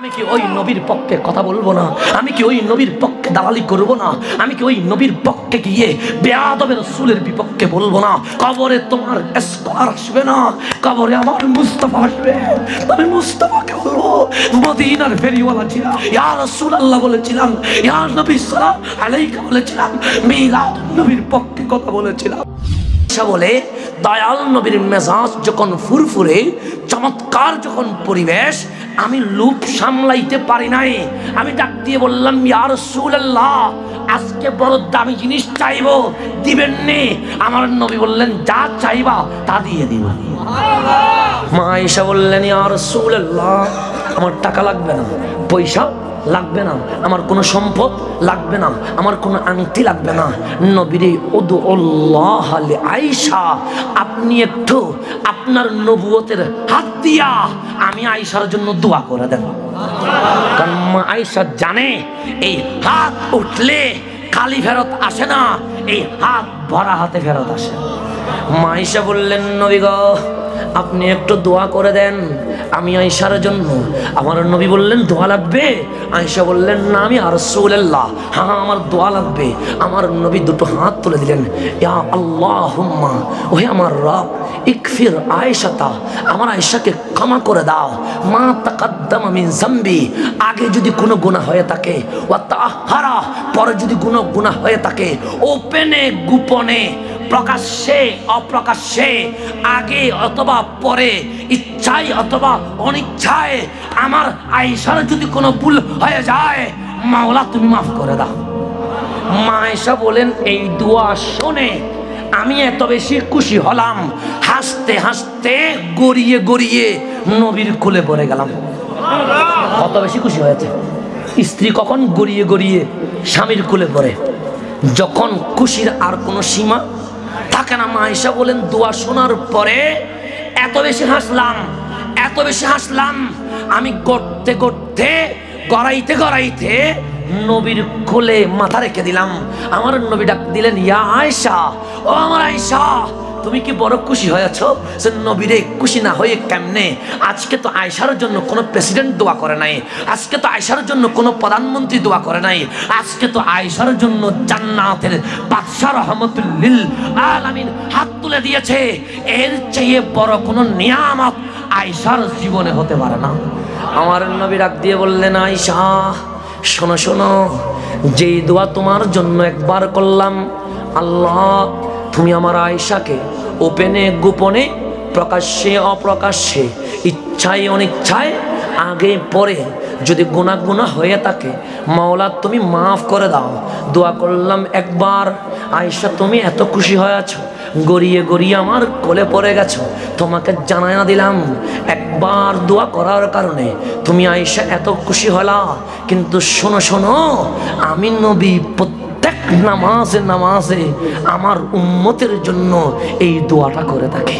আমি কি ওই নবীর পক্ষে কথা বলবো না? আমি কি ওই নবীর পক্ষে দালালি করব না? আমি কি ওই নবীর পক্ষে গিয়ে বেয়াদবের রাসূলের বিপক্ষে বলবো না? কবরে তোমার স্কয়ার আসবে না, কবরে আমার মুস্তাফা আসবে। আমি মুস্তাফাকে বলবো, মদিনার ফেরিওয়ালা ছিলাম, ইয়া রাসূলুল্লাহ বলেছিলাম, ইয়া নবী সাল্লাল্লাহু আলাইহি বলেছিলাম, মিলাদ নবীর পক্ষে কথা বলেছিলাম। বলে দয়াল নবীর মেজাজ যখন ফুরফুরে, চমৎকার যখন পরিবেশ, আমি লুপ সামলাইতে পারি নাই। আমি ডাক দিয়ে বললাম, ইয়া রাসূলুল্লাহ, আজকে বড় দামি জিনিস চাইবো, দিবেন নি? আমার নবী বললেন, যা চাইবা তা দিয়ে দিব। মা আয়েশা বললেন, ইয়া রাসূলুল্লাহ, আমার টাকা লাগবে না, পয়সা লাগবে না, আমার কোনো সম্পদ লাগবে না, আমার কোনো আংটি লাগবে না। নবীরে উদুল্লাহ লি আয়েশা, আপনি একটু আপনার নবুয়তের হাত দিয়া আমি আয়েশার জন্য দোয়া করে দেন। কারণ মা আয়েশা জানে এই হাত উঠলে খালি ফেরত আসে না, এই হাত ভরা হাতে ফেরত আসে। মা আয়েশা বললেন, নবী গো, আপনি একটু দোয়া করে দেন আমি আয়েশার জন্য। আমার নবী বললেন, দোয়া লাগবে? আয়েশা বললেন, না আমি আর রাসূলুল্লাহ, হ্যাঁ আমার দোয়া লাগবে। আমার নবী দুটো হাত তুলে দিলেন, ইয়া আল্লাহুম্মা, ওহে আমার রব, ইকফির আয়েশাতা, আমার আয়েশাকে ক্ষমা করে দাও, মা তাকাদ্দামা মিন যামবি, আগে যদি কোনো গুনাহ হয়ে থাকে, ওয়া তাআখারা, পরে যদি কোনো গুনাহ হয়ে থাকে, ওপেনে গোপনে, প্রকাশ্যে অপ্রকাশ্যে, আগে অথবা পরে, ইচ্ছায় অথবা অনিচ্ছায়, আমার আয়েশার যদি কোনো ভুল হয়ে যায়, মাওলা তুমি মাফ করে দাও। মা আয়েশা বলেন, এই দোয়া শুনে আমি এত বেশি খুশি হলাম, হাসতে হাসতে গড়িয়ে গড়িয়ে নবীর কোলে পড়ে গেলাম। কত বেশি খুশি হয়েছে। স্ত্রী কখন গড়িয়ে গড়িয়ে স্বামীর কোলে পড়ে, যখন খুশির আর কোনো সীমা থাকে না। মা আয়েশা বলেন, দোয়া শোনার পরে এত বেশি হাসলাম, এত বেশি হাসলাম, আমি গড়তে গড়তে গড়াইতে গড়াইতে নবীর কোলে মাথা রেখে দিলাম। আমার নবী ডাক দিলেন, ইয়া আয়েশা, ও আমার আয়েশা, তুমি কি বড় খুশি হয়েছো? সে নবীরে খুশি না হয়ে কেমনে? আজকে তো আয়েশার জন্য কোনো প্রেসিডেন্ট দোয়া করে নাই, আজকে তো আয়েশার জন্য কোনো প্রধানমন্ত্রী দোয়া করে নাই, আজকে তো আয়েশার জন্য জান্নাতের বাদশা রহমতুল লিল আলামিন হাত তুলে দিয়েছে। এর চেয়ে বড় কোনো নিয়ামত আয়েশার জীবনে হতে পারে না। আমার নবী ডাক দিয়ে বললেন, আয়েশা শোনো শোনো, যেই দোয়া তোমার জন্য একবার করলাম, আল্লাহ তুমি আমার আয়েশাকে ওপেনে গোপনে, প্রকাশ্যে অপ্রকাশ্যে, ইচ্ছায় অনিচ্ছায়, আগে পরে যদি গুনাহ হয়ে থাকে, মাওলা তুমি মাফ করে দাও। দোয়া করলাম একবার, আয়েশা তুমি এত খুশি হয়েছ, গড়িয়ে গড়িয়ে আমার কোলে পড়ে গেছো, তোমাকে জানায়া দিলাম একবার দোয়া করার কারণে তুমি আয়েশা এত খুশি হলা। কিন্তু শোনো শোনো, আমি নবী প্রত্যেক নামাজে নামাজে আমার উম্মতের জন্য এই দোয়াটা করে থাকি।